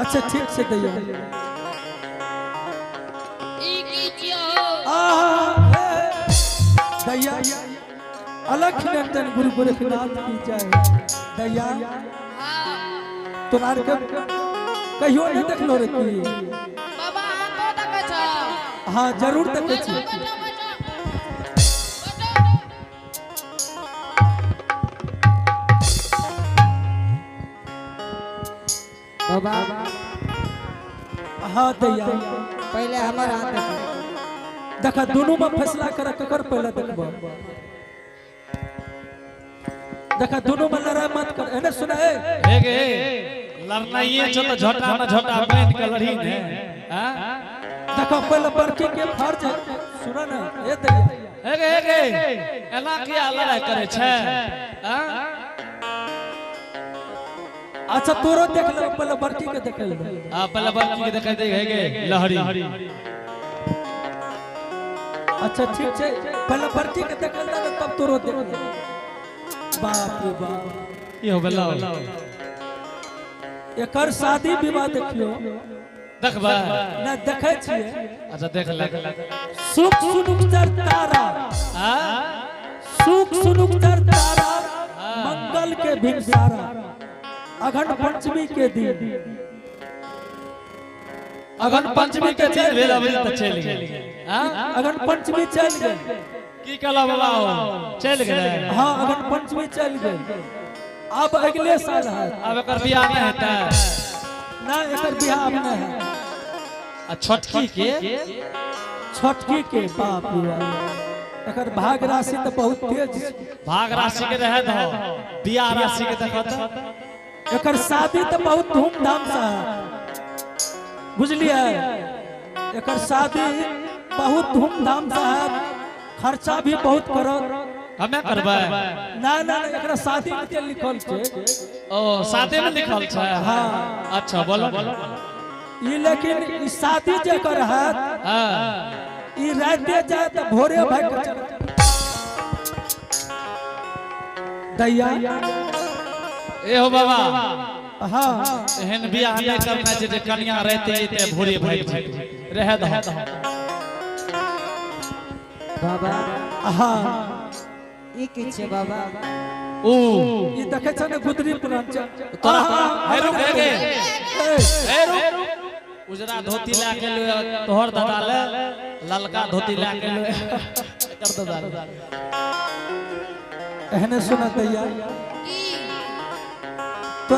अच्छा ठीक से दैया दैया अलख नंदन गुरु गोरखनाथ की जय दैया तोरार के कहियो नहीं देखलो रे की बाबा तो देखे छ हां जरूर देखे छी बाबा हां दैया पहले हमर हाथ देखा दोनों में फैसला कर ककर पहले देखबो देखा दोनों में लड़ाई मत कर एने सुना हे गे लड़ना ये जो तो झोटा ना झोटा बैठ के लड़ी ने हां देखो पहले बड़की के फर्ज है सुना ना ए दैया हे गे एना किया लड़ाई करे छे हां अच्छा तोरो देख ले पहले बड़की के देख ले आ पहले बड़की के देख दे हे गे लहरी अच्छा ठीक है पहले बड़की के देख ले तब तोरो देख ले बाप रे बाप ये हो गेलो एकर शादी विवाह देखियो देखबा ना देखे छिए अच्छा देख ले सुख सुनुकतर तारा हां सुख सुनुकतर तारा मंगल के भिनसारा अघन पंचमी के दिन अगन पंचमी के चल भेल अभी त चल गेल हां अघन पंचमी चल गए की कला बाबा चल गेल हां अघन पंचमी चल गए अब अगले साल है अब एकर बियाह नहीं हेता ना एकर बियाह अब नहीं है आ छोटकी के छठकी के बाप रे बाप एकर भाग राशि तो बहुत तेज भाग राशि के रहे दो बियाह राशि के देखत एकर शादी तो बहुत धूमधाम से है बुझलिए एकर शादी बहुत धूमधाम से है खर्चा भी बहुत करो हमें करबे ना ना एकरा शादी में लिखल छे ओ साथे में लिखल छै हां अच्छा बोलो ई लेकिन ई शादी जे कर है हां ई राते जाए त भोरे भाग के चल दैया ए हो बाबा हां एहन बियाह नहीं करना छै जे कन्या रहते ते भोरे भाग रहे दो बाबा हां ई की छे बाबा ओ ई देखे छ ने गुदरी पुरान छ तोरा हे रुक हे गे ए, हे रुक उजरा धोती ला के ले तोहर दादा ले ललका धोती ला के ले कर दादा एहने सुना दैया तो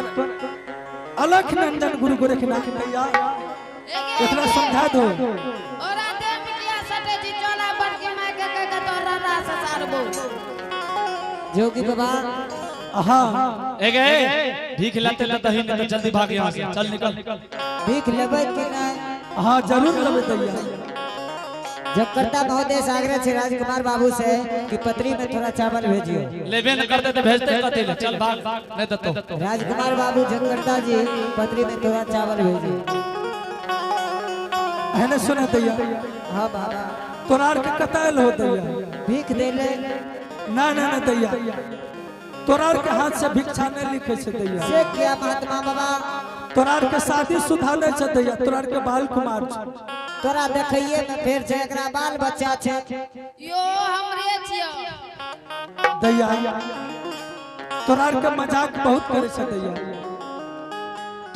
अलख नंदन गुरु गोरखनाथ दैया एकरा समझा दो और आते बिटिया सटे जी चला बन के मां के तोरा रास सारबो जोगी बाबा हां ए गे भीख लाते लाते ही नहीं तो जल्दी भाग यहां से चल निकल भीख लेबै कि नहीं हां जरूर लेबै दैया जगकर्ता महोदय से आग्रह छे राजकुमार बाबू से कि पत्री में थोड़ा चावल भेजियो लेबे न करते तो भेजते कथि ले चल भाग नहीं देतो राजकुमार बाबू जगकर्ता जी पत्री में थोड़ा चावल भेजियो एहने सुना दैया हां बाबा तोरार के कताल हो दैया भीख दे ले ना ना ना दैया तोरार के हाथ से भिक्षा नहीं लिखे छै दैया से क्या महात्मा बाबा तोरार के शादी सुधा नहीं छै दैया तोरार के बाल कुमार छै तोरा देखइए में फेर छै एकरा बाल बच्चा छै यो हमरे छियो दैया तोरार के मजाक बहुत करे छै दैया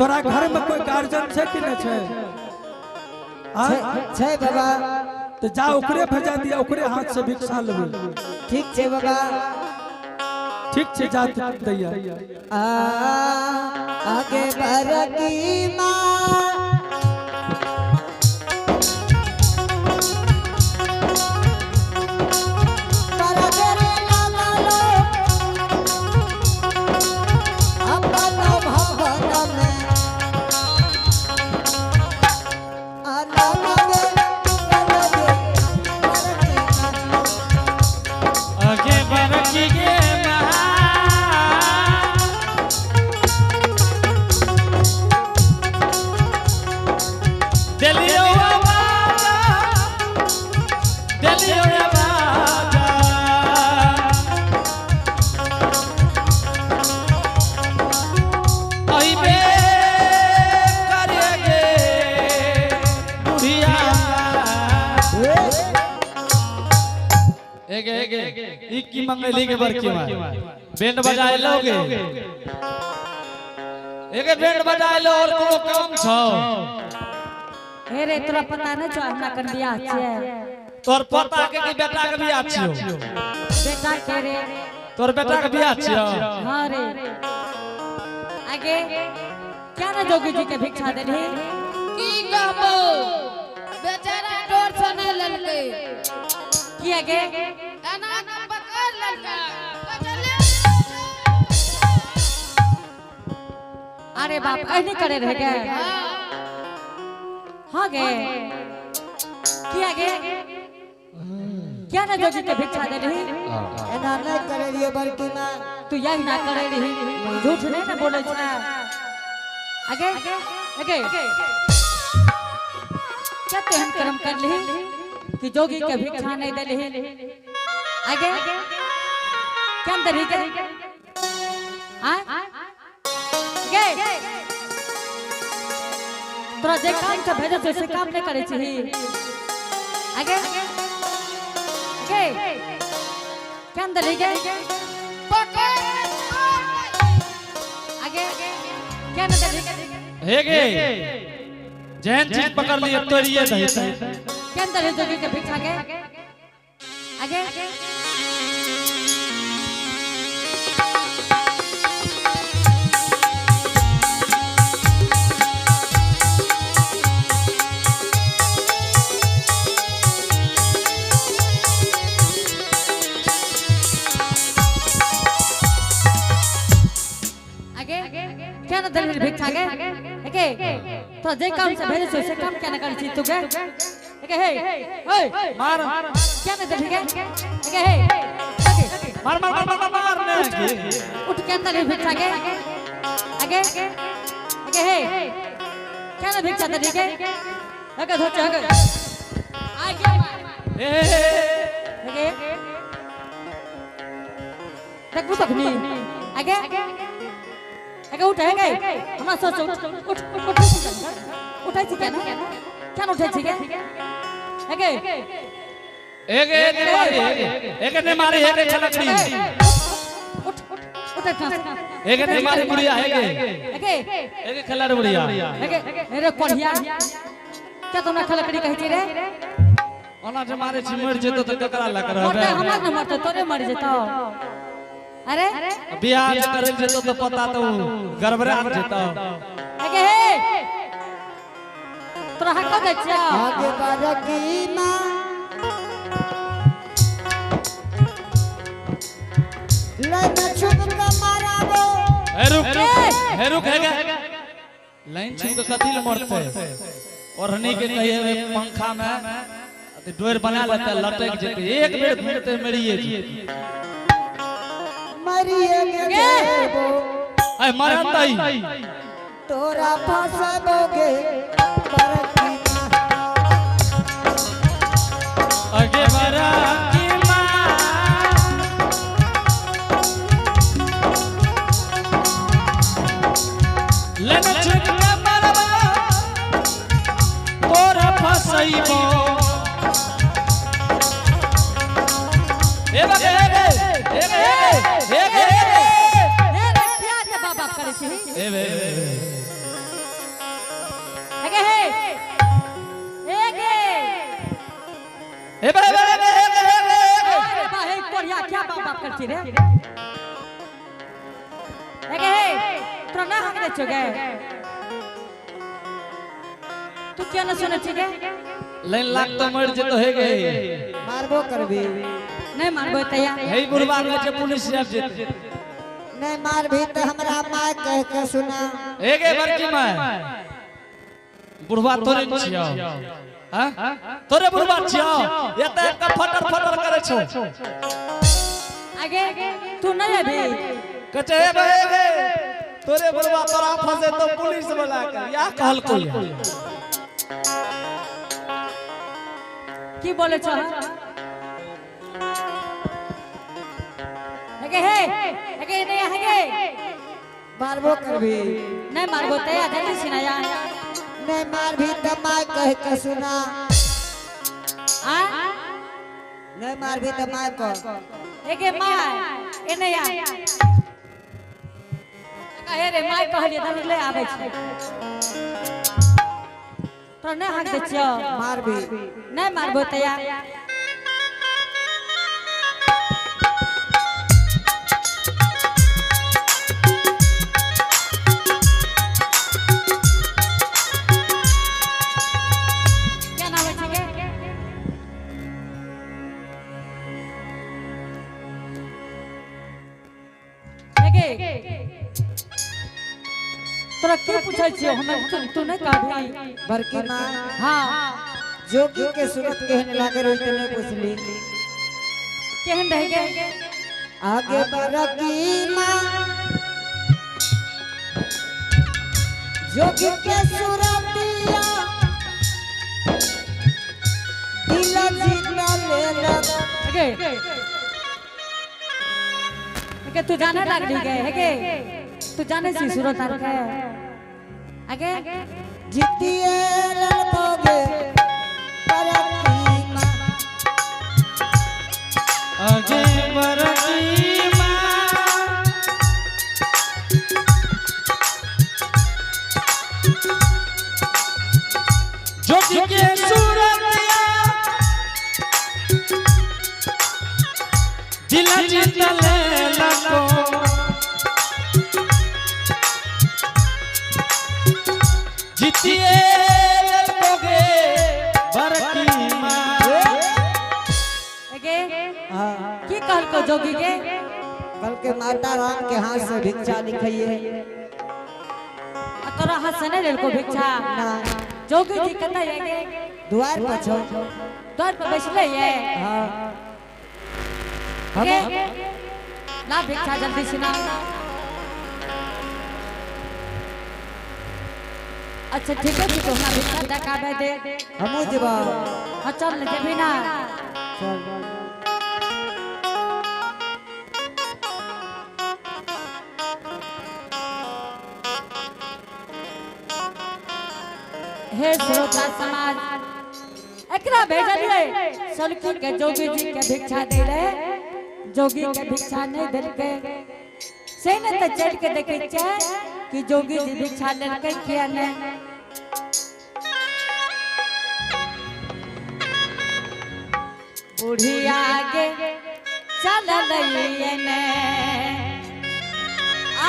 तोरा घर में कोई गार्जियन छै कि नहीं छै छै बाबा तो जा ओकरे भेजा दिया ओकरे हाथ से भिक्षा लेबे ठीक छै बाबा ठीक छै जा दैया आगे बरकी मां आगे बरकी गे एक एक की मंगली के बर की मां बैंड बजाए लोगे एक बैंड बजाए लो और कोनो काम छौ हे रे तोरा पता नहीं छौ हमरा कन बियाह छियै तोर पता के कि बेटा के बियाह छियो बेटा के रे तोर बेटा के बियाह छियो हां रे आगे क्या ना जोगी जी के भिक्षा देली की कहबो बेचारा डोर से न ललके की आगे एना के पकड़ ललका चले अरे बाप ऐनी करे रह गए हां गे की आगे क्या ना जोगी के भिक्षा देली एना नहीं करे रियो बड़की मां तू यही ना करे रही झूठ नहीं ना बोले छा आगे आगे क्या तो हम कर्म कर ली कि जोगी के भिक्षा नहीं दे ली आगे क्या अंदर ही के आगे तोरा जे काम से भेजे से काम नहीं करे छी आगे आगे क्या अंदर ही के आगे क्या ना दे हे गे जैन चीज पकड़ लिए तोड़िए दही क्या अंदर है जोगी के भिक्षा के आगे क्या ना दे भिक्षा के एके तो जे काम से भेजे से काम क्या ना करी छी तू के एके हे ओए मार क्या ना दे भिक्षा एके हे मार मार मार मार मार ने उठ के अंदर भिक्षा के आगे एके हे क्या ना भिक्षा दे के एके सोच आगे आगे ए एके देख तू तकनी आगे आगे उठ है हमरा सोच उठ उठाई छी क्या ना क्या उठाई छी क्या आगे एक ने मारी एक छलकड़ी उठ उठ एक ने मारी बुढ़िया आगे एक खलड़ बुढ़िया आगे अरे कोढ़िया क्या तुमने खलकड़ी कहि छी रे ओना जे मारे छी मर जेतो त ककरा ला कर मरते हमरा न मरते तोरे मर जेतो अरे बियाह करे जेतो तो पता तो गड़बड़ा जेतो आगे हे तोरा हक दे छ आगे बड़की मां लाइन छुप के माराबो हे रुक लाइन छुप के कथि ल मरते ओढ़नी के कहिए पंखा में डोर बना लेते लटक जेते एक बेर घूमते मरिए मरिए गेबो ए मरन तई तोरा फसबोगे बड़की मां आगे बड़ा की मां लन छुप के मरबा तोरा फसइबो ए बगे क्या के बाबा करे छी ए बे आगे हे ए बे अरे बा हे कोढ़िया क्या बाबा करे छी रे आगे हे तोरा ना हक दे छ गे तू क्या न सुने छी गे लाइन लाग तो मर जेतो हे गे मारबो करबी नहीं मारबो तैया हे बुढ़वा के जे पुलिस से जेते नहीं मार भी तो हमरा मां कह के सुना ए गे बड़की मां बुढ़वा तोरे छियो हां तोरे बुढ़वा छियो एते का फटर फटर करे छो आगे तू नहीं अभी कचे बे तोरे बुढ़वा तोरा फंसे तो पुलिस वाला के या कहल कोई की बोले छ आगे हे आगे नहीं आगे मारबो करबी नहीं मारबो तैया जल्दी सिनाया नहीं मार भी तो मां कह के सुना आ नहीं मार भी तो मार को एके माय एने आ कहे रे माय कहलिए त ले आबै छै तो नहीं हाथ दे छियो मार भी नहीं मारबो तया क्या नाम है ठीक है तोरा क्यों पूछै छियो हमें तू नहीं कहबी बड़की माँ हां जोगी के सूरत कहने लागे रोई तो नहीं पूछली केहन रह गए आगे बड़की माँ जोगी के सूरतिया दिल जीता ले लग के तू जाने लग रही है के तू जाने सी सूरत आ है आगे जीतिए लड़कोगे बड़की माँ आगे बरकी माँ जोगी के सूरतिया दिल जीता ले लगो जीतिए लगोगे बरकी माँ आगे हाँ की कहल को जोगी के कल के माता राम के हाथ से भिक्षा लिखाइए तोरा हाथ से नहीं को भिक्षा ना जोगी जी कता है के द्वार पर छो द्वार पर बैठले है हाँ के ला भिक्षा जल्दी से ना अच्छा ठीक है तो हमरा भिक्षा दकाबे दे हमू जबा हां चल ले जेबी ना चल हे श्रोता समाज एकरा भेजलिए सलकी के जोगी जी के भिक्षा दे रे जोगी के भिक्षा नहीं देल के से न त चढ़ के देखे छै कि जोगी जी भिक्षा लेल के किया ने बूढ़ी आगे चल लइए ने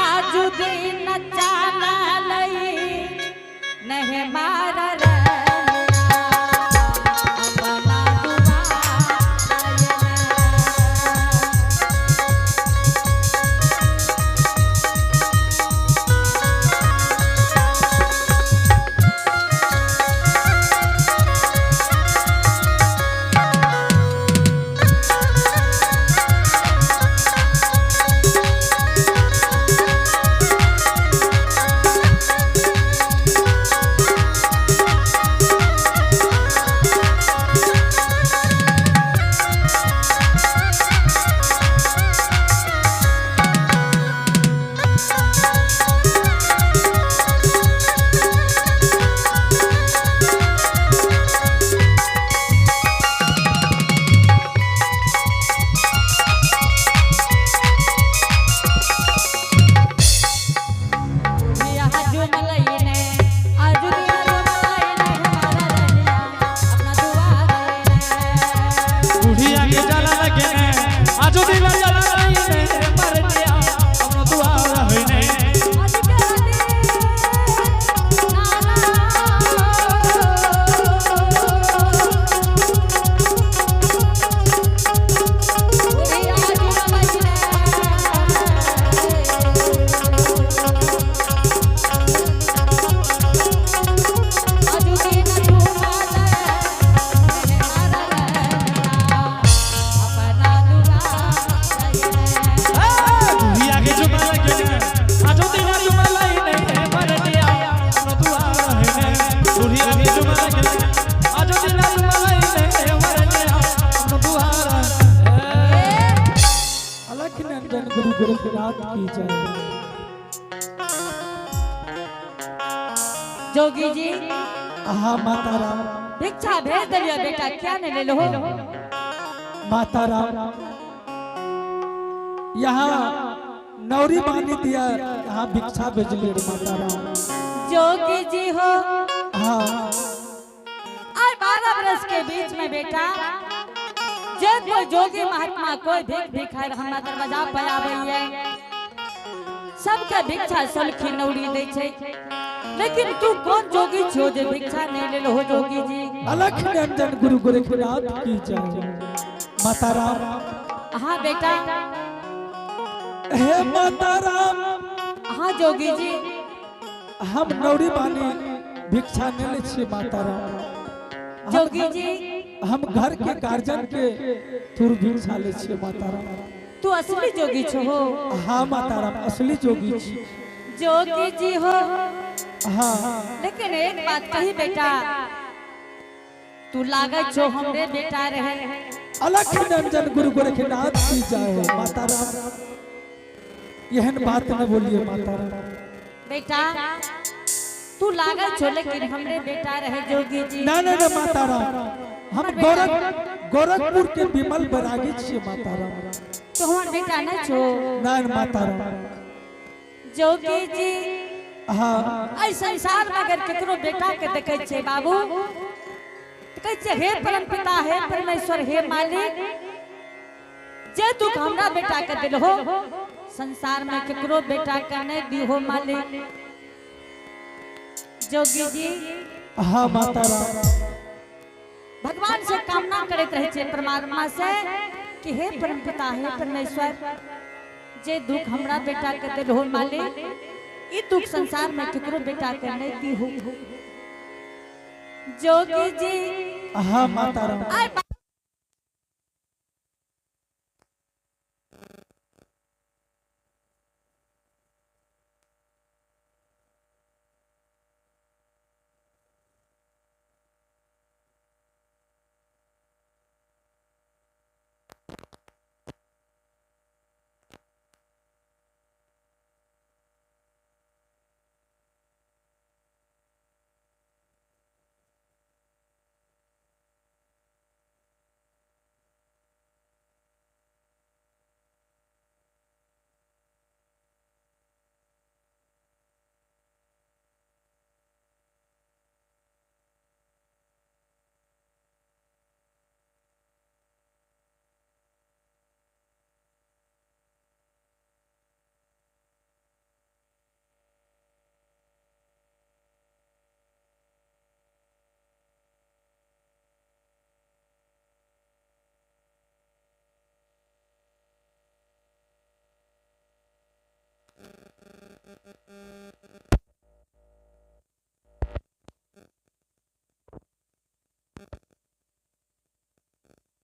आज दिन चल लई नहीं मारा जोगी जी हाँ माता राम भिक्षा भेज दिलियो बेटा क्या नहीं ले लो माता राम यहाँ नौरी बानी दिया, यहाँ भिक्षा भेजली माता राम। जोगी जी हो हाँ और 12 वर्ष के बीच में बेटा जे कोई जोगी महात्मा कोई भीख भिखारी हमरा दरवाजा पे आबैए, सबके भिक्षा सलखी नौरी दै छै, लेकिन तू कौन जोगी छो जे भिक्षा नहीं ले हो जोगी जी? अलख निरंजन गुरु गोरखनाथ की जय। माता राम हाँ बेटा। हे माता राम, हाँ जोगी जी। हम नौरी बानी भिक्षा नहीं ले छी माता राम। जोगी जी हम घर के गार्जियन के थ्रू भिक्षा ले छी माता राम। तू असली जोगी छो हो? हाँ माता राम असली जोगी छी। जोगी जी हो हाँ लेकिन एक बात कही बेटा, तू लागे छो हमरे बेटा रहे। अलख निरंजन गुरु गोरखनाथ की जय। माता राम यहन बात न बोलिए माता राम। बेटा तू लागे छो लेकिन हमरे बेटा रहे जोगी जी। ना ना ना माता राम, हम गोरखपुर के विमल बैरागी छी माता राम। तो हमार बेटा न छो? ना माता राम। जोगी जी हाँ ऐ संसार में अगर केकरो बेटा के देखे छे बाबू, कहै छे हे परम पिता, हे परमेश्वर, हे मालिक, जे तू हमरा बेटा के दिल हो संसार में केकरो बेटा के नहीं दी हो मालिक। जोगी जी हाँ माता राम। भगवान से कामना करते रहे छे परमात्मा से कि हे परम पिता, हे परमेश्वर, जे दुख हमरा बेटा के दिल हो मालिक, ई दुख संसार में केकरो बेटा के नहीं दी हो। जोगी जी हाँ माता राम।